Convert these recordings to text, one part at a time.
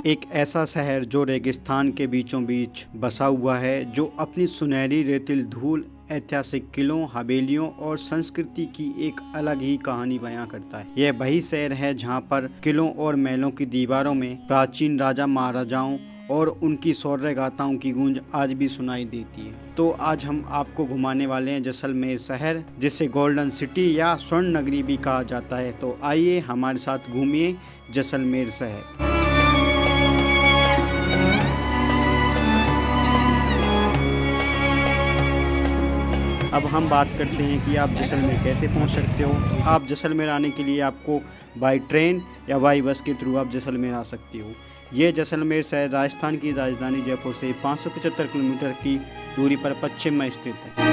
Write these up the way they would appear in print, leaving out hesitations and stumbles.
एक ऐसा शहर जो रेगिस्तान के बीचों बीच बसा हुआ है, जो अपनी सुनहरी रेतीली धूल, ऐतिहासिक किलों, हवेलियों और संस्कृति की एक अलग ही कहानी बयां करता है। यह वही शहर है जहां पर किलों और महलों की दीवारों में प्राचीन राजा महाराजाओं और उनकी शौर्य गाथाओं की गूंज आज भी सुनाई देती है। तो आज हम आपको घुमाने वाले हैं जैसलमेर शहर, जिसे गोल्डन सिटी या स्वर्ण नगरी भी कहा जाता है। तो आइए हमारे साथ घूमिए जैसलमेर शहर। अब हम बात करते हैं कि आप जैसलमेर कैसे पहुंच सकते हो। आप जैसलमेर आने के लिए आपको बाई ट्रेन या बाई बस के थ्रू आप जैसलमेर आ सकते हो। ये जैसलमेर शहर राजस्थान की राजधानी जयपुर से 575 किलोमीटर की दूरी पर पश्चिम में स्थित है।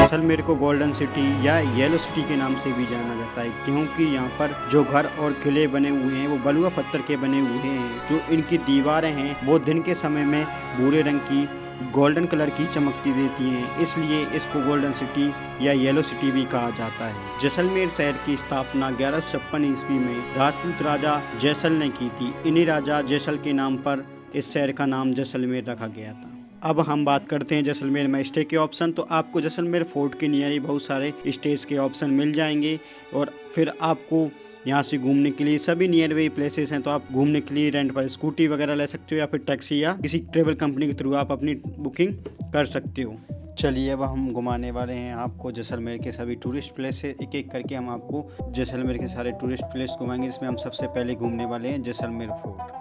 जैसलमेर को गोल्डन सिटी या येलो सिटी के नाम से भी जाना जाता है, क्योंकि यहाँ पर जो घर और किले बने हुए हैं वो बलुआ पत्थर के बने हुए हैं। जो इनकी दीवारें हैं वो दिन के समय में भूरे रंग की गोल्डन कलर की चमकती देती हैं, इसलिए इसको गोल्डन सिटी या येलो सिटी भी कहा जाता है। जैसलमेर शहर की स्थापना 1156 ईस्वी में राजपूत राजा जैसल ने की थी। इन्हीं राजा जैसल के नाम पर इस शहर का नाम जैसलमेर रखा गया था। अब हम बात करते हैं जैसलमेर में स्टे के ऑप्शन। तो आपको जैसलमेर फोर्ट के नियर ही बहुत सारे स्टेज के ऑप्शन मिल जाएंगे, और फिर आपको यहाँ से घूमने के लिए सभी नियर वे प्लेसेस हैं। तो आप घूमने के लिए रेंट पर स्कूटी वगैरह ले सकते हो, या फिर टैक्सी या किसी ट्रेवल कंपनी के थ्रू आप अपनी बुकिंग कर सकते हो। चलिए अब हम घुमाने वाले हैं आपको जैसलमेर के सभी टूरिस्ट प्लेस। एक एक करके हम आपको जैसलमेर के सारे टूरिस्ट प्लेस घुमाएंगे, जिसमें हम सबसे पहले घूमने वाले हैं जैसलमेर फोर्ट।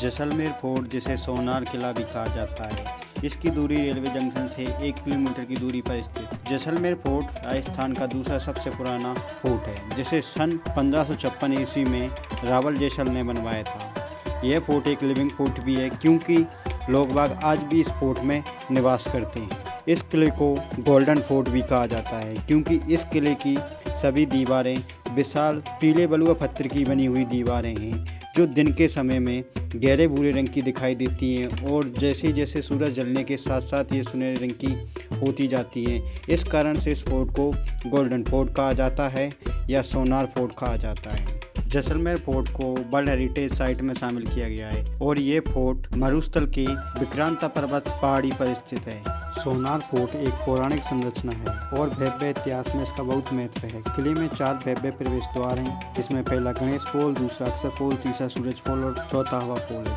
जैसलमेर फोर्ट, जिसे सोनार किला भी कहा जाता है, इसकी दूरी रेलवे जंक्शन से 1 किलोमीटर की दूरी पर स्थित जैसलमेर फोर्ट राजस्थान का दूसरा सबसे पुराना फोर्ट है, जिसे सन 1556 ईस्वी में रावल जैसल ने बनवाया था। यह फोर्ट एक लिविंग फोर्ट भी है, क्योंकि लोग बाग आज भी इस फोर्ट में निवास करते हैं। इस किले को गोल्डन फोर्ट भी कहा जाता है, क्योंकि इस किले की सभी दीवारें विशाल पीले बलुआ पत्थर की बनी हुई दीवारें हैं, जो दिन के समय में गहरे भूरे रंग की दिखाई देती हैं, और जैसे जैसे सूरज जलने के साथ साथ ये सुनहरे रंग की होती जाती हैं। इस कारण से इस फोर्ट को गोल्डन फोर्ट कहा जाता है या सोनार फोर्ट कहा जाता है। जैसलमेर फोर्ट को वर्ल्ड हेरिटेज साइट में शामिल किया गया है, और ये फोर्ट मरुस्थल के विक्रांता पर्वत पहाड़ी पर स्थित है। सोनार फोर्ट एक पौराणिक संरचना है, और भव्य इतिहास में इसका बहुत महत्व है। किले में 4 भव्य प्रवेश द्वार हैं, जिसमें पहला गणेश पोल, दूसरा अक्षर पोल, तीसरा सूरज पोल और चौथा हवा पोल है।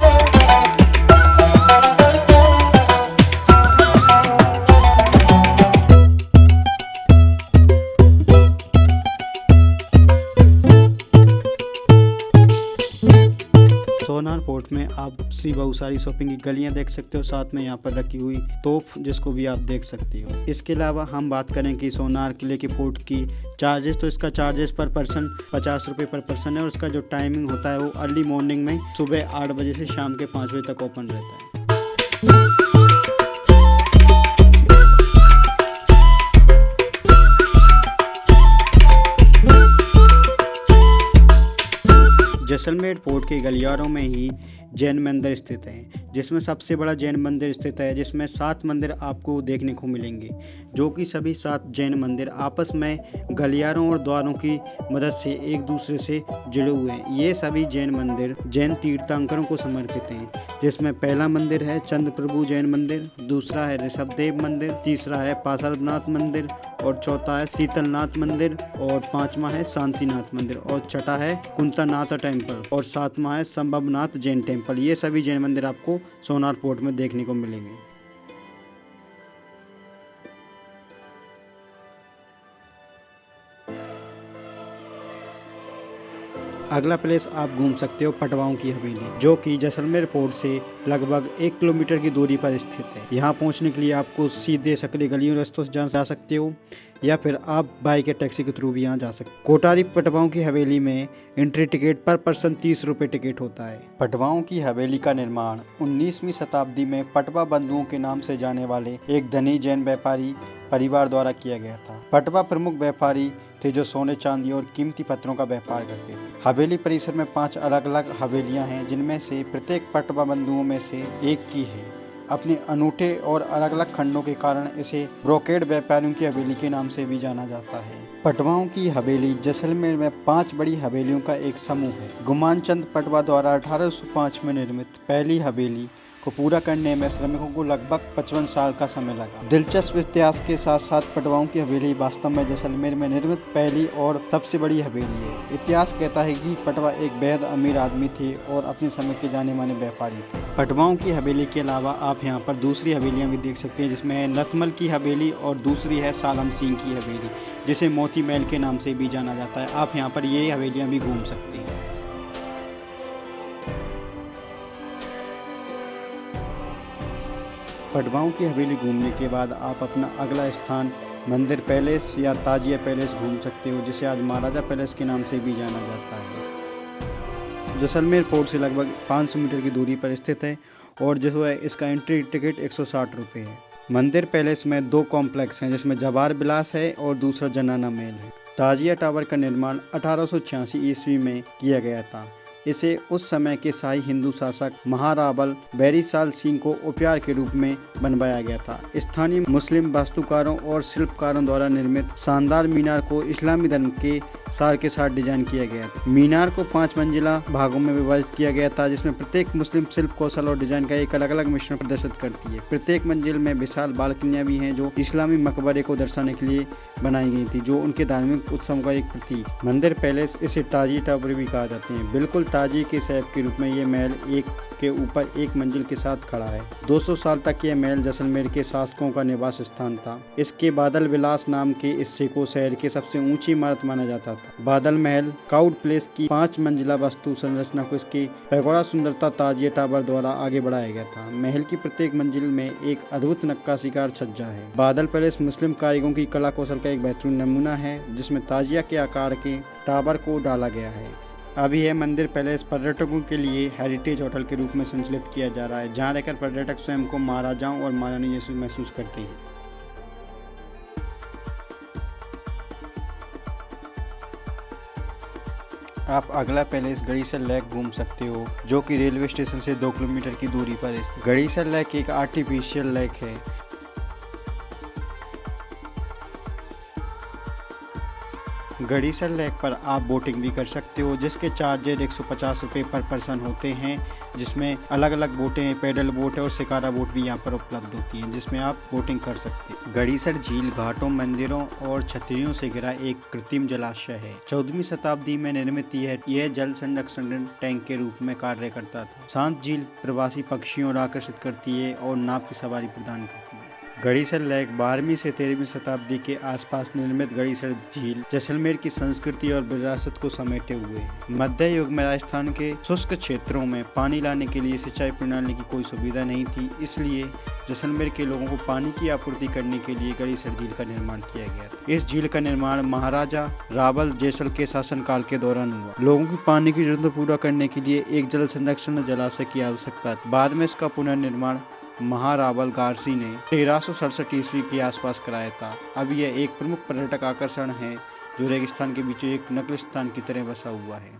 सोनार फोर्ट में आप बहुत सारी शॉपिंग की गलियां देख सकते हो, साथ में यहाँ पर रखी हुई तोप, जिसको भी आप देख सकते हो। इसके अलावा हम बात करें कि सोनार किले के फोर्ट की चार्जेस, तो इसका चार्जेस पर पर्सन 50 रुपये पर पर्सन है, और इसका जो टाइमिंग होता है वो अर्ली मॉर्निंग में सुबह 8 बजे से शाम के 5 बजे तक ओपन रहता है। जैसलमेर फोर्ट के गलियारों में ही जैन मंदिर स्थित है, जिसमें सबसे बड़ा जैन मंदिर स्थित है, जिसमें 7 मंदिर आपको देखने को मिलेंगे, जो कि सभी 7 जैन मंदिर आपस में गलियारों और द्वारों की मदद से एक दूसरे से जुड़े हुए हैं। ये सभी जैन मंदिर जैन तीर्थंकरों को समर्पित हैं, जिसमें पहला मंदिर है चंद्रप्रभु जैन मंदिर, दूसरा है ऋषभदेव मंदिर, तीसरा है पार्श्वनाथ मंदिर, और चौथा है शीतलनाथ मंदिर, और 5वां है शांतिनाथ मंदिर, और छठा है कुंतानाथ टेम्पल, और 7वां है संभवनाथ जैन टेम्पल। ये सभी जैन मंदिर आपको सोनार फोर्ट में देखने को मिलेंगे। अगला प्लेस आप घूम सकते हो पटवाओं की हवेली, जो कि जैसलमेर फोर्ट से लगभग 1 किलोमीटर की दूरी पर स्थित है। यहाँ पहुँचने के लिए आपको सीधे सकरी गलियों रास्तों से जा सकते हो या फिर आप बाइक या टैक्सी के थ्रू भी यहाँ जा सकते हो। कोटारी पटवाओं की हवेली में एंट्री टिकट पर पर्सन 30 रुपये टिकट होता है। पटवाओं की हवेली का निर्माण 19वीं शताब्दी में पटवा बंधुओं के नाम से जाने वाले एक धनी जैन व्यापारी परिवार द्वारा किया गया था। पटवा प्रमुख व्यापारी थे जो सोने चांदी और कीमती पत्थरों का व्यापार करते थे। हवेली परिसर में 5 अलग अलग हवेलियां हैं, जिनमें से प्रत्येक पटवा बंधुओं में से एक की है। अपने अनूठे और अलग अलग खंडों के कारण इसे ब्रोकेड व्यापारियों की हवेली के नाम से भी जाना जाता है। पटवाओं की हवेली जैसलमेर में 5 बड़ी हवेलियों का एक समूह है। गुमान चंद पटवा द्वारा 1805 में निर्मित पहली हवेली को पूरा करने में श्रमिकों को लगभग 55 साल का समय लगा। दिलचस्प इतिहास के साथ साथ पटवाओं की हवेली वास्तव में जैसलमेर में निर्मित पहली और सबसे बड़ी हवेली है। इतिहास कहता है कि पटवा एक बेहद अमीर आदमी थे और अपने समय के जाने माने व्यापारी थे। पटवाओं की हवेली के अलावा आप यहाँ पर दूसरी हवेलियाँ भी देख सकते हैं, जिसमें है नथमल की हवेली और दूसरी है सालम सिंह की हवेली, जिसे मोती महल के नाम से भी जाना जाता है। आप यहाँ पर ये हवेलियाँ भी घूम सकते हैं। पटवाओं की हवेली घूमने के बाद आप अपना अगला स्थान मंदिर पैलेस या ताजिया पैलेस घूम सकते हो, जिसे आज महाराजा पैलेस के नाम से भी जाना जाता है। जैसलमेर फोर्ट से लगभग 500 मीटर की दूरी पर स्थित है और जो है इसका एंट्री टिकट 160 रुपये है। मंदिर पैलेस में 2 कॉम्प्लेक्स हैं, जिसमें जवाहर विलास है और दूसरा जनाना महल है। ताजिया टावर का निर्माण 1886 ईस्वी में किया गया था। इसे उस समय के शाही हिंदू शासक महाराबल बैरीसाल सिंह को उपहार के रूप में बनवाया गया था। स्थानीय मुस्लिम वास्तुकारों और शिल्पकारों द्वारा निर्मित शानदार मीनार को इस्लामी धर्म के सार के साथ डिजाइन किया गया था। मीनार को 5 मंजिला भागों में विभाजित किया गया था, जिसमें प्रत्येक मुस्लिम शिल्प कौशल और डिजाइन का एक अलग अलग मिश्रण प्रदर्शित करती है। प्रत्येक मंजिल में विशाल बालकनियां भी हैं, जो इस्लामी मकबरे को दर्शाने के लिए बनाई गई थी, जो उनके धार्मिक उत्सव का एक प्रतीक। मंदिर पैलेस, इसे ताजी टावर भी कहा जाते हैं, बिल्कुल ताजी के सैफ के रूप में ये महल एक के ऊपर एक मंजिल के साथ खड़ा है। 200 साल तक यह महल जैसलमेर के शासकों का निवास स्थान था। इसके बादल विलास नाम के हिस्से को शहर के सबसे ऊंची इमारत माना जाता था। बादल महल क्राउड प्लेस की 5 मंजिला वस्तु संरचना को इसकी पैगोडा सुंदरता ताजिया टावर द्वारा आगे बढ़ाया गया था। महल की प्रत्येक मंजिल में एक अद्भुत नक्काशीकार छज्जा है। बादल पैलेस मुस्लिम कारीगरों की कला कौशल का एक बेहतरीन नमूना है, जिसमें ताजिया के आकार के टावर को डाला गया है। अभी यह मंदिर पैलेस पर्यटकों के लिए हेरिटेज होटल के रूप में संचालित किया जा रहा है, जहां रहकर पर्यटक स्वयं को महाराजाओं और महारानी जैसे महसूस करते हैं। आप अगला पैलेस गड़ीसर लेक घूम सकते हो, जो कि रेलवे स्टेशन से 2 किलोमीटर की दूरी पर है। गड़ीसर लेक एक आर्टिफिशियल लेक है। गड़ीसर लेक पर आप बोटिंग भी कर सकते हो, जिसके चार्जेज 150 रुपये पर पर्सन होते हैं, जिसमें अलग अलग बोटें, पैडल बोट और शिकारा बोट भी यहाँ पर उपलब्ध होती हैं, जिसमें आप बोटिंग कर सकते हैं। गड़ीसर झील घाटों, मंदिरों और छतरियों से घिरा एक कृत्रिम जलाशय है। 14वीं शताब्दी में निर्मित यह जल संरक्षण टैंक के रूप में कार्य करता था। शांत झील प्रवासी पक्षियों को आकर्षित करती है और नाव की सवारी प्रदान करती है। गड़ीसर लेक 12वीं से 13वीं शताब्दी के आसपास निर्मित गड़ीसर झील जैसलमेर की संस्कृति और विरासत को समेटे हुए है। मध्य युग में राजस्थान के शुष्क क्षेत्रों में पानी लाने के लिए सिंचाई प्रणाली की कोई सुविधा नहीं थी, इसलिए जैसलमेर के लोगों को पानी की आपूर्ति करने के लिए गड़ीसर झील का निर्माण किया गया था। इस झील का निर्माण महाराजा रावल जैसल के शासनकाल के दौरान हुआ। लोगों की पानी की जरूरत पूरा करने के लिए एक जल संरक्षण जलाशय की आवश्यकता थी। बाद में इसका पुनर्निर्माण महारावल गारसी ने 1367 ईस्वी के आसपास कराया था। अब यह एक प्रमुख पर्यटक आकर्षण है, जो रेगिस्तान के बीच एक नकली स्थान की तरह बसा हुआ है।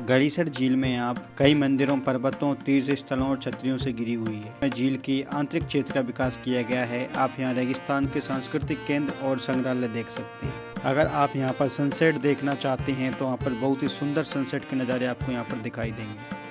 गड़ीसर झील में आप कई मंदिरों, पर्वतों, तीर्थ स्थलों और छतरियों से घिरी हुई है। झील की आंतरिक क्षेत्र का विकास किया गया है। आप यहाँ रेगिस्तान के सांस्कृतिक केंद्र और संग्रहालय देख सकते हैं। अगर आप यहाँ पर सनसेट देखना चाहते हैं तो यहाँ पर बहुत ही सुंदर सनसेट के नज़ारे आपको यहाँ पर दिखाई देंगे।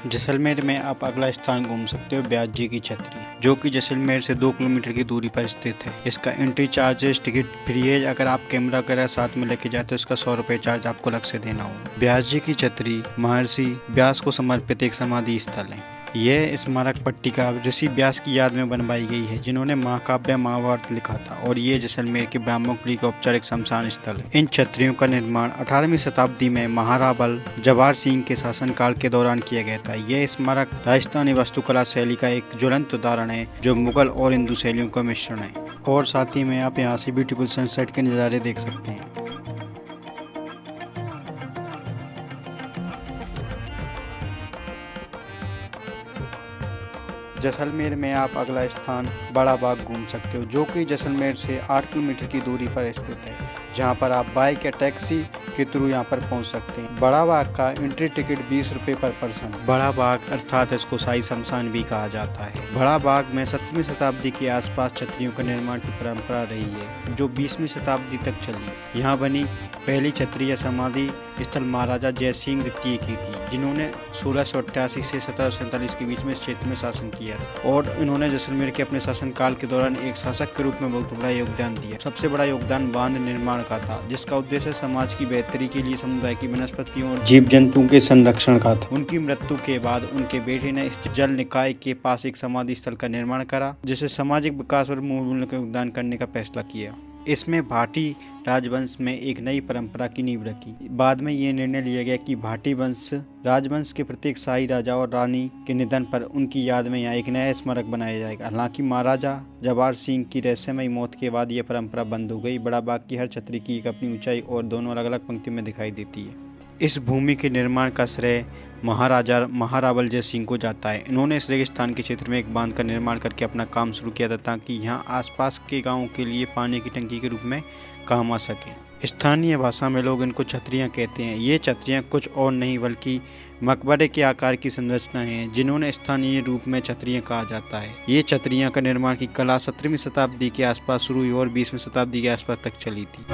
जैसलमेर में आप अगला स्थान घूम सकते हो ब्यास जी की छतरी, जो कि जैसलमेर से 2 किलोमीटर की दूरी पर स्थित है। इसका एंट्री चार्जेस टिकट फ्री है। अगर आप कैमरा वगैरह साथ में लेके जाते हो इसका 100 रुपये चार्ज आपको अलग से देना होगा। ब्यास जी की छतरी महर्षि व्यास को समर्पित एक समाधि स्थल है। यह स्मारक पट्टिका ऋषि व्यास की याद में बनवाई गई है, जिन्होंने महाकाव्य महाभारत लिखा था, और ये जैसलमेर के ब्राह्मणों के लिए एक औपचारिक शमशान स्थल है। इन छतरियों का निर्माण 18वीं शताब्दी में महाराबल जवाहर सिंह के शासनकाल के दौरान किया गया था। यह स्मारक राजस्थानी वास्तुकला शैली का एक ज्वलंत उदाहरण है, जो मुगल और हिंदू शैलियों का मिश्रण है। और साथ ही में आप यहाँ से ब्यूटीफुल सनसेट के नज़ारे देख सकते हैं। जैसलमेर में आप अगला स्थान बड़ा बाग घूम सकते हो, जो कि जैसलमेर से 8 किलोमीटर की दूरी पर स्थित है, जहां पर आप बाइक या टैक्सी के थ्रू यहां पर पहुंच सकते हैं। बड़ा बाग का एंट्री टिकट 20 रुपये पर पर्सन। बड़ा बाग अर्थात इसको शाही शमशान भी कहा जाता है। बड़ा बाग में 7वीं शताब्दी के आसपास छतरियों के निर्माण की परंपरा रही है, जो 20वीं शताब्दी तक चली। यहाँ बनी पहली छतरी या समाधि स्थल महाराजा जयसिंह द्वितीय की थी, जिन्होंने 1688 से 1747 के बीच में इस क्षेत्र में शासन किया, और इन्होंने जैसलमेर के अपने शासनकाल के दौरान एक शासक के रूप में बहुत बड़ा योगदान दिया। सबसे बड़ा योगदान बांध निर्माण का था, जिसका उद्देश्य समाज की बेहतरी के लिए समुदाय की वनस्पतियों और जीव जंतुओं के संरक्षण का था। उनकी मृत्यु के बाद उनके बेटे ने इस जल निकाय के पास एक समाधि स्थल का निर्माण करा, जिसे सामाजिक विकास और मूल्यों का योगदान करने का फैसला किया। इसमें भाटी राजवंश में एक नई परंपरा की नींव रखी। बाद में ये निर्णय लिया गया कि भाटी वंश राजवंश के प्रत्येक शाही राजा और रानी के निधन पर उनकी याद में यहाँ एक नया स्मारक बनाया जाएगा। हालांकि महाराजा जवाहर सिंह की रहस्यमयी मौत के बाद यह परंपरा बंद हो गई। बड़ा बाग की हर छतरी की एक अपनी ऊंचाई और दोनों अलग अलग पंक्ति में दिखाई देती है। इस भूमि के निर्माण का श्रेय महाराजा महाराबल जय सिंह को जाता है। इन्होंने इस रेगिस्तान के क्षेत्र में एक बांध का निर्माण करके अपना काम शुरू किया था, ताकि यहाँ आसपास के गांवों के लिए पानी की टंकी के रूप में काम आ सके। स्थानीय भाषा में लोग इनको छतरियाँ कहते हैं। ये छतरियाँ कुछ और नहीं बल्कि मकबरे के आकार की संरचना है, जिन्होंने स्थानीय रूप में छतरियाँ कहा जाता है। ये छतरियाँ का निर्माण की कला 17वीं शताब्दी के आसपास शुरू हुई और 20वीं शताब्दी के आसपास तक चली थी।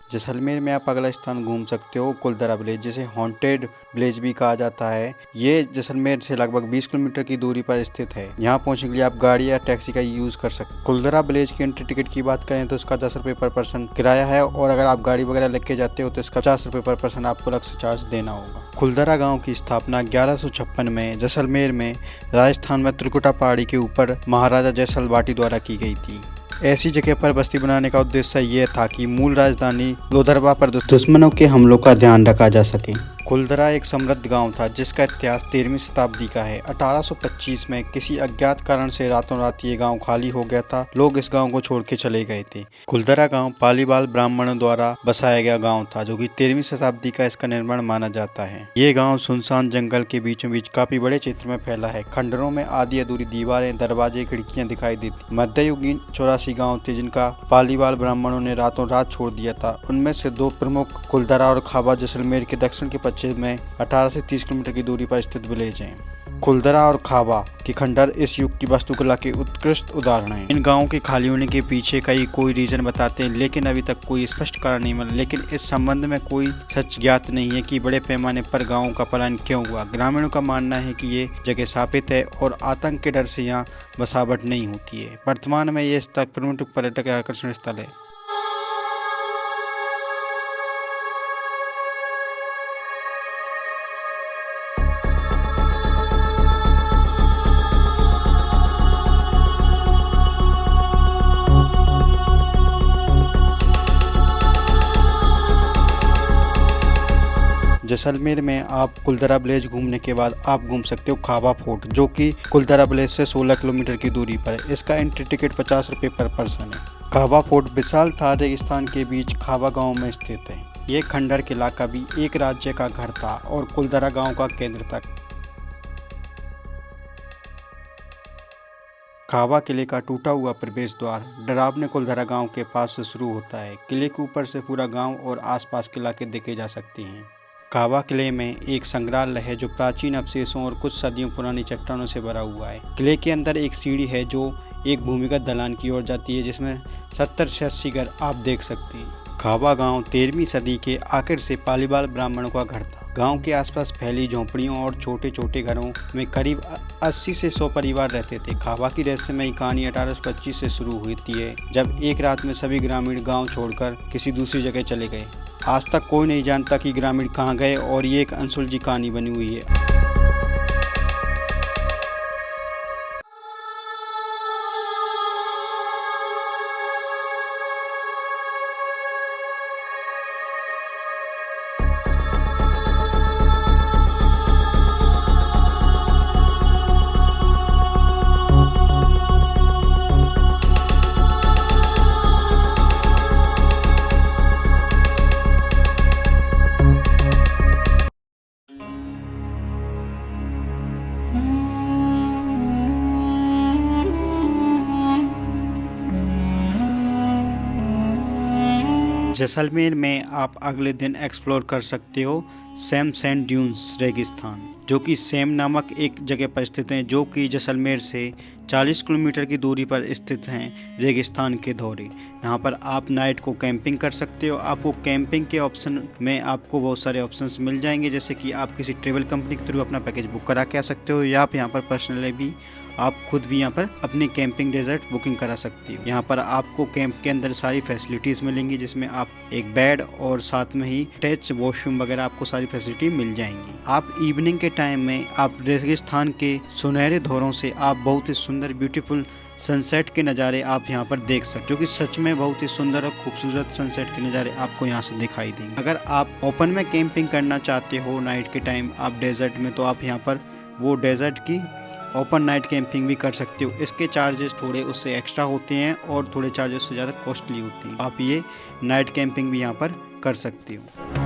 जैसलमेर में आप अगला स्थान घूम सकते हो कुलधरा विलेज, जिसे हॉन्टेड विलेज भी कहा जाता है। ये जैसलमेर से लगभग 20 किलोमीटर की दूरी पर स्थित है। यहाँ पहुँचने के लिए आप गाड़ी या टैक्सी का यूज कर सकते हैं। कुलधरा विलेज की एंट्री टिकट की बात करें तो इसका 10 रुपये पर पर्सन किराया है, और अगर आप गाड़ी वगैरह लेके जाते हो तो इसका 50 रुपये पर पर्सन आपको अलग से चार्ज देना होगा। कुलधरा गाँव की स्थापना 1156 में जैसलमेर में राजस्थान में त्रिकुटा पहाड़ी के ऊपर महाराजा जयसल बाटी द्वारा की गई थी। ऐसी जगह पर बस्ती बनाने का उद्देश्य यह था कि मूल राजधानी लोधरवा पर दुश्मनों के हमलों का ध्यान रखा जा सके। कुलधरा एक समृद्ध गांव था, जिसका इतिहास 13वीं शताब्दी का है। 1825 में किसी अज्ञात कारण से रातों रात ये गांव खाली हो गया था। लोग इस गांव को छोड़ के चले गए थे। कुलधरा गांव पालीवाल ब्राह्मणों द्वारा बसाया गया गांव था, जो कि 13वीं शताब्दी का इसका निर्माण माना जाता है। ये गांव सुनसान जंगल के बीचों बीच काफी बड़े क्षेत्र में फैला है। खंडरों में आधी अधूरी दीवारें, दरवाजे, खिड़कियां दिखाई देती। मध्ययुगीन 84 गाँव थे, जिनका पालीवाल ब्राह्मणों ने रातों रात छोड़ दिया था। उनमें से 2 प्रमुख कुलधरा और खाबा जैसलमेर के दक्षिण के में 18 से 30 किलोमीटर की दूरी पर स्थित विलेज हैं। कुलदरा और खाबा के खंडर इस युग की वास्तुकला के उत्कृष्ट उदाहरण हैं। इन गांवों के खाली होने के पीछे कोई रीजन बताते हैं, लेकिन अभी तक कोई स्पष्ट कारण नहीं मिला। लेकिन इस संबंध में कोई सच ज्ञात नहीं है कि बड़े पैमाने पर गांवों का पलायन क्यों हुआ। ग्रामीणों का मानना है कि ये जगह शापित है और आतंक के डर से यहाँ बसावट नहीं होती है। वर्तमान में ये स्थल प्रमुख पर्यटक आकर्षण स्थल है। जैसलमेर में आप कुलदरा विलेज घूमने के बाद आप घूम सकते हो खाबा फोर्ट, जो कि कुलदरा विलेज से 16 किलोमीटर की दूरी पर है। इसका एंट्री टिकट 50 रुपये पर पर्सन है। खाबा फोर्ट विशाल थार रेगिस्तान के बीच खाबा गांव में स्थित है। ये खंडर किला कभी एक राज्य का घर था और कुलदरा गांव का केंद्र था। खाबा किले का टूटा हुआ प्रवेश द्वार डरावने कुलदरा गांव के पास से शुरू होता है। किले के ऊपर से पूरा गांव और आसपास के इलाके देखे जा सकते हैं। खाबा किले में एक संग्रहालय है जो प्राचीन अवशेषों और कुछ सदियों पुरानी चट्टानों से भरा हुआ है। किले के अंदर एक सीढ़ी है जो एक भूमिगत दलान की ओर जाती है, जिसमें 70 से 80 घर आप देख सकते हैं। खाबा गांव 13वीं सदी के आखिर से पालीवाल ब्राह्मणों का घर था। गांव के आसपास फैली झोंपड़ियों और छोटे छोटे घरों में करीब 80 से 100 परिवार रहते थे। खाबा की रहस्यमयी कहानी 1825 से शुरू हुई है, जब एक रात में सभी ग्रामीण गांव छोड़कर किसी दूसरी जगह चले गए। आज तक कोई नहीं जानता कि ग्रामीण कहाँ गए और ये एक अनसुलझी कहानी बनी हुई है। जैसलमेर में आप अगले दिन एक्सप्लोर कर सकते हो सेम सैंड ड्यून्स रेगिस्तान, जो कि सेम नामक एक जगह पर स्थित है, जो कि जैसलमेर से 40 किलोमीटर की दूरी पर स्थित हैं रेगिस्तान के दौरे। यहाँ पर आप नाइट को कैंपिंग कर सकते हो। आपको कैंपिंग के ऑप्शन में आपको बहुत सारे ऑप्शंस मिल जाएंगे, जैसे कि आप किसी ट्रेवल कंपनी के थ्रू अपना पैकेज बुक करा के आ सकते हो, या आप यहाँ पर पर्सनली भी आप खुद भी यहाँ पर अपनी कैंपिंग डेजर्ट बुकिंग करा सकते हो। यहाँ पर आपको कैंप के अंदर सारी फैसिलिटीज़ मिलेंगी, जिसमें आप एक बेड और साथ में ही अटैच वॉशरूम वगैरह आपको सारी फैसिलिटी मिल जाएंगी। आप इवनिंग के टाइम में आप रेगिस्तान के सुनहरे धोरों से आप बहुत ही सुंदर ब्यूटीफुल सनसेट के नज़ारे आप यहाँ पर देख सकते हो, जो कि सच में बहुत ही सुंदर और खूबसूरत सनसेट के नज़ारे आपको यहाँ से दिखाई देंगे। अगर आप ओपन में कैंपिंग करना चाहते हो नाइट के टाइम आप डेजर्ट में, तो आप यहाँ पर वो डेजर्ट की ओपन नाइट कैंपिंग भी कर सकते हो। इसके चार्जेस थोड़े उससे एक्स्ट्रा होते हैं और थोड़े चार्जेस से ज़्यादा कॉस्टली होते हैं। आप ये नाइट कैंपिंग भी यहाँ पर कर सकते हो।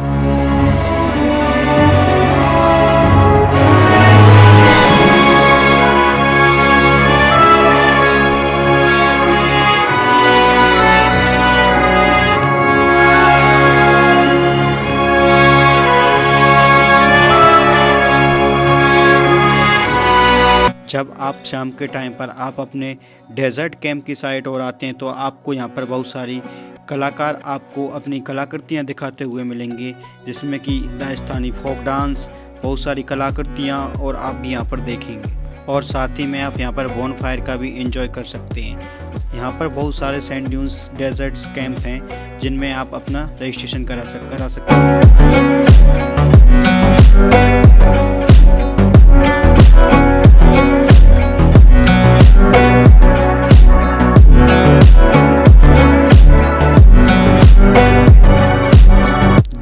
जब आप शाम के टाइम पर आप अपने डेजर्ट कैंप की साइड और आते हैं, तो आपको यहाँ पर बहुत सारी कलाकार आपको अपनी कलाकृतियाँ दिखाते हुए मिलेंगे, जिसमें कि राजस्थानी फोक डांस, बहुत सारी कलाकृतियाँ और आप भी यहाँ पर देखेंगे। और साथ ही में आप यहाँ पर बोन फायर का भी एंजॉय कर सकते हैं। यहाँ पर बहुत सारे सैंड ड्यून्स डेजर्ट्स कैंप हैं, जिनमें आप अपना रजिस्ट्रेशन करा सकते हैं।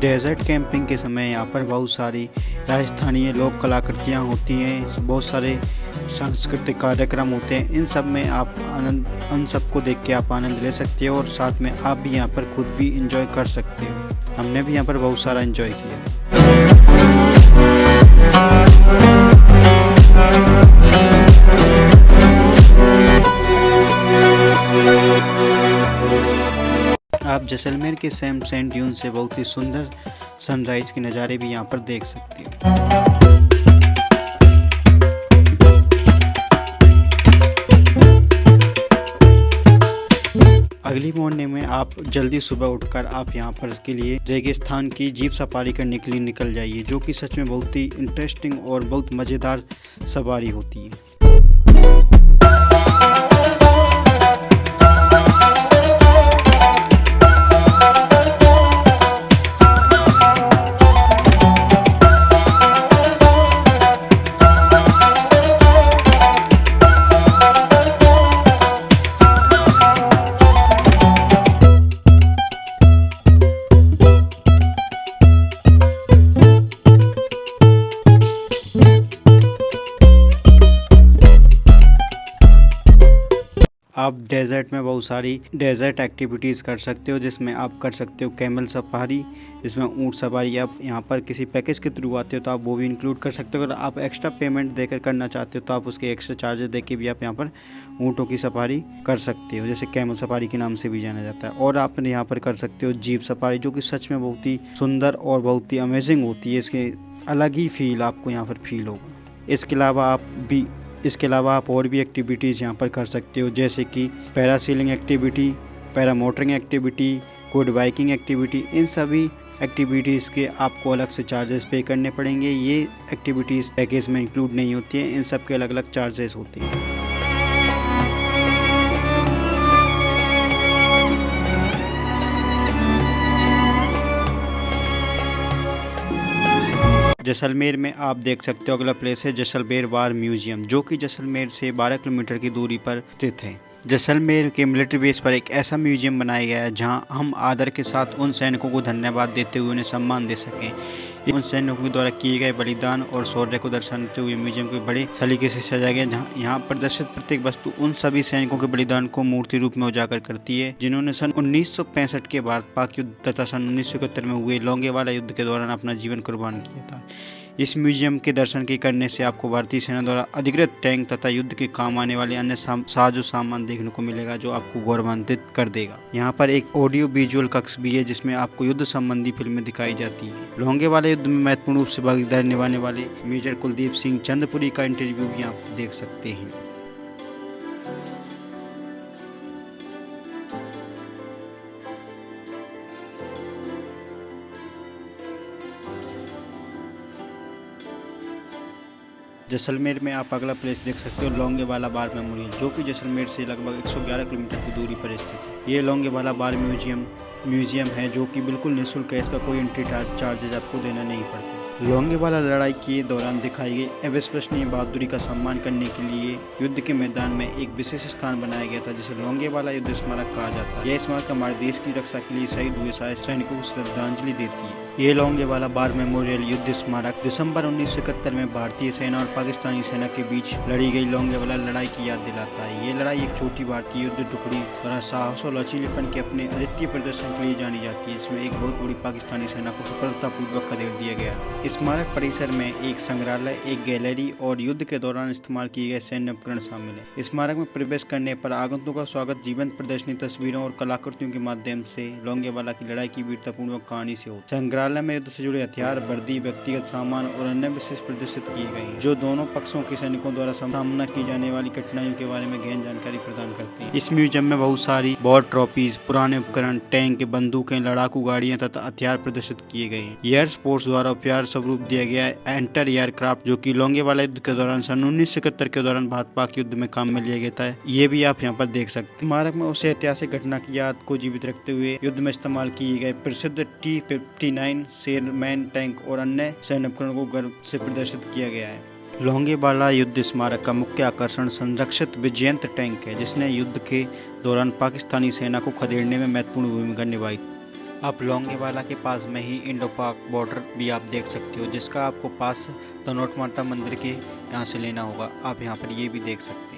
डेजर्ट कैंपिंग के समय यहाँ पर बहुत सारी राजस्थानी लोक कलाकृतियाँ होती हैं, बहुत सारे सांस्कृतिक कार्यक्रम होते हैं। इन सब में आप उन सबको देख के आप आनंद ले सकते हो और साथ में आप भी यहाँ पर खुद भी इंजॉय कर सकते हो। हमने भी यहाँ पर बहुत सारा इंजॉय किया। आप जैसलमेर के सेम सैंड ड्यून से बहुत ही सुंदर सनराइज के नज़ारे भी यहाँ पर देख सकते हो। अर्ली मॉर्निंग में आप जल्दी सुबह उठकर आप यहाँ पर इसके लिए रेगिस्तान की जीप सफारी करने के लिए निकल जाइए, जो कि सच में बहुत ही इंटरेस्टिंग और बहुत मज़ेदार सवारी होती है। आप डेजर्ट में बहुत सारी डेजर्ट एक्टिविटीज़ कर सकते हो, जिसमें आप कर सकते हो कैमल सफारी, जिसमें ऊँट सवारी। आप यहाँ पर किसी पैकेज के थ्रू आते हो तो आप वो भी इंक्लूड कर सकते हो। अगर आप एक्स्ट्रा पेमेंट देकर करना चाहते हो तो आप उसके एक्स्ट्रा चार्जेस दे के भी आप यहाँ पर ऊँटों की सफारी कर सकते हो, जैसे कैमल सफारी के नाम से भी जाना जाता है। और आप यहाँ पर कर सकते हो जीप सफारी, जो कि सच में बहुत ही सुंदर और बहुत ही अमेजिंग होती है। इसके अलग ही फील आपको यहाँ पर फील होगा। इसके अलावा आप और भी एक्टिविटीज़ यहाँ पर कर सकते हो, जैसे कि parasailing activity, paramotoring activity, quad biking activity. इन सभी एक्टिविटीज़ के आपको अलग से चार्जेस पे करने पड़ेंगे। ये एक्टिविटीज़ पैकेज में इंक्लूड नहीं होती हैं, इन सब के अलग अलग चार्जेस होते हैं। जैसलमेर में आप देख सकते हो अगला प्लेस है जैसलमेर वार म्यूजियम, जो कि जैसलमेर से 12 किलोमीटर की दूरी पर स्थित है। जैसलमेर के मिलिट्री बेस पर एक ऐसा म्यूजियम बनाया गया है जहां हम आदर के साथ उन सैनिकों को धन्यवाद देते हुए उन्हें सम्मान दे सकें। उन सैनिकों के द्वारा किए गए बलिदान और शौर्य को दर्शाते हुए म्यूजियम को बड़े सलीके से सजाया गया, जहाँ यहाँ प्रदर्शित प्रत्येक वस्तु उन सभी सैनिकों के बलिदान को मूर्ति रूप में उजागर करती है, जिन्होंने सन 1965 के भारत पाक युद्ध तथा सन 1971 में हुए लोंगेवाला युद्ध के दौरान अपना जीवन कुर्बान किया था। इस म्यूजियम के दर्शन के करने से आपको भारतीय सेना द्वारा अधिकृत टैंक तथा युद्ध के काम आने वाले अन्य साजो सामान देखने को मिलेगा, जो आपको गौरवान्वित कर देगा। यहाँ पर एक ऑडियो विजुअल कक्ष भी है, जिसमें आपको युद्ध संबंधी फिल्में दिखाई जाती है। लोंगेवाला युद्ध में महत्वपूर्ण रूप से भागीदारी निभाने वाले मेजर कुलदीप सिंह चंद्रपुरी का इंटरव्यू भी आप देख सकते हैं। जैसलमेर में आप अगला प्लेस देख सकते हो लोंगेवाला बार मेमोरियल, जो कि जैसलमेर से लगभग 111 किलोमीटर की दूरी पर स्थित है। ये लोंगेवाला बार म्यूजियम है, जो कि बिल्कुल निःशुल्क है। इसका कोई एंट्री चार्जेज आपको देना नहीं पड़ता। लोंगेवाला लड़ाई के दौरान दिखाई गई अविश्वसनीय बहादुरी का सम्मान करने के लिए युद्ध के मैदान में एक विशेष स्थान बनाया गया था, जिसे लोंगेवाला युद्ध स्मारक कहा जाता है। यह स्मारक हमारे देश की रक्षा के लिए शहीद हुए सैनिकों को श्रद्धांजलि देती है। ये लोंगेवाला बार मेमोरियल युद्ध स्मारक दिसंबर 1971 में भारतीय सेना और पाकिस्तानी सेना के बीच लड़ी गई लोंगेवाला लड़ाई की याद दिलाता है। ये लड़ाई एक छोटी भारतीय युद्ध टुकड़ी द्वारा साहस और लचीलेपन के अपने अद्वितीय प्रदर्शन के लिए जानी जाती है। इसमें एक बहुत बड़ी पाकिस्तानी सेना को सफलतापूर्वक खदेड़ दिया गया। स्मारक परिसर में एक संग्रहालय, एक गैलरी और युद्ध के दौरान इस्तेमाल किए गए सैन्य उपकरण शामिल है। स्मारक में प्रवेश करने पर आगंतुकों का स्वागत जीवंत प्रदर्शनी, तस्वीरों और कलाकृतियों के माध्यम से लोंगेवाला की लड़ाई की वीरतापूर्वक कहानी से हो। संग्रहालय में युद्ध से जुड़े हथियार, वर्दी, व्यक्तिगत सामान और अन्य विशेष प्रदर्शित किए गए हैं, जो दोनों पक्षों के सैनिकों द्वारा सामना की जाने वाली कठिनाइयों के बारे में गहन जानकारी प्रदान करते हैं। इस म्यूजियम में बहुत सारी वॉर ट्रॉफीज, पुराने उपकरण, टैंक, बंदूकें, लड़ाकू गाड़ियां तथा हथियार प्रदर्शित किए गए हैं। एयर फोर्स द्वारा उपहार स्वरूप दिया गया है एंटर एयरक्राफ्ट, जो कि लोंगेवाला युद्ध के दौरान सन 1971 के दौरान भारत पाक युद्ध में काम में लिया गया था। ये भी आप यहाँ पर देख सकते हैं। स्मारक में उस ऐतिहासिक घटना की याद को जीवित रखते हुए युद्ध में इस्तेमाल किए गए प्रसिद्ध T-59 शेरमैन टैंक और अन्य सैन्य उपकरणों को गर्व से प्रदर्शित किया गया है। लोंगेवाला युद्ध स्मारक का मुख्य आकर्षण संरक्षित विजयंत टैंक है, जिसने युद्ध के दौरान पाकिस्तानी सेना को खदेड़ने में महत्वपूर्ण भूमिका निभाई। आप लोंगेवाला के पास में ही इंडो पाक बॉर्डर भी आप देख सकते हो, जिसका आपको पास तनोट माता मंदिर के यहाँ से लेना होगा। आप यहाँ पर ये भी देख सकते हैं।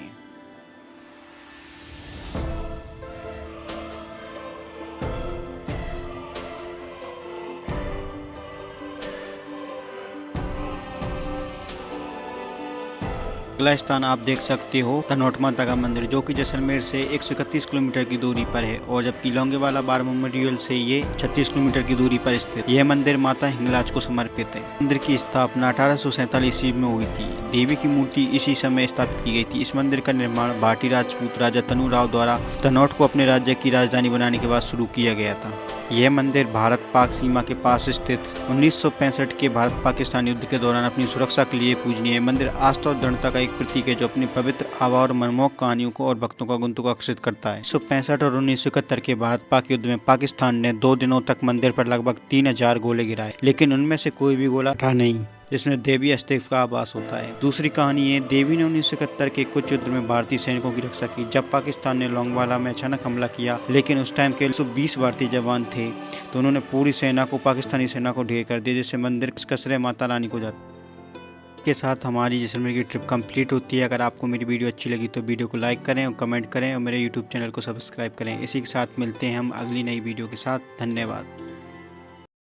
अगला स्थान आप देख सकते हो तनोट माता का मंदिर, जो कि जैसलमेर से 131 किलोमीटर की दूरी पर है, और जबकि लोंगेवाला बार मेमोरियल से ये 36 किलोमीटर की दूरी पर स्थित। यह मंदिर माता हिंगलाज को समर्पित है। मंदिर की स्थापना 1847 ईस्वी में हुई थी। देवी की मूर्ति इसी समय स्थापित की गई थी। इस मंदिर का निर्माण भाटी राजपूत राजा तनु राव द्वारा तनौट को अपने राज्य की राजधानी बनाने के बाद शुरू किया गया था। यह मंदिर भारत पाक सीमा के पास स्थित 1965 के भारत पाकिस्तान युद्ध के दौरान अपनी सुरक्षा के लिए पूजनीय है। मंदिर आस्था और दृढ़ता का एक प्रतीक है जो अपनी पवित्र आभा और मनमोहक कहानियों को और भक्तों का गुंतु को आकर्षित करता है। 1965 और 1971 के भारत पाक युद्ध में पाकिस्तान ने 2 दिनों तक मंदिर पर लगभग 3000 गोले गिराए, लेकिन उनमें से कोई भी गोला था नहीं जिसमें देवी अस्तित्व का आभास होता है। दूसरी कहानी है, देवी ने 1971 के कुछ युद्ध में भारतीय सैनिकों की रक्षा की। जब पाकिस्तान ने लोंगवाला में अचानक हमला किया, लेकिन उस टाइम के 120 भारतीय जवान थे, तो उन्होंने पूरी सेना को, पाकिस्तानी सेना को ढेर कर दिया, जिससे मंदिर कसरे माता रानी को जाता के साथ हमारी जैसलमेर की ट्रिप कंप्लीट होती है। अगर आपको मेरी वीडियो अच्छी लगी तो वीडियो को लाइक करें और कमेंट करें और मेरे यूट्यूब चैनल को सब्सक्राइब करें। इसी के साथ मिलते हैं हम अगली नई वीडियो के साथ। धन्यवाद।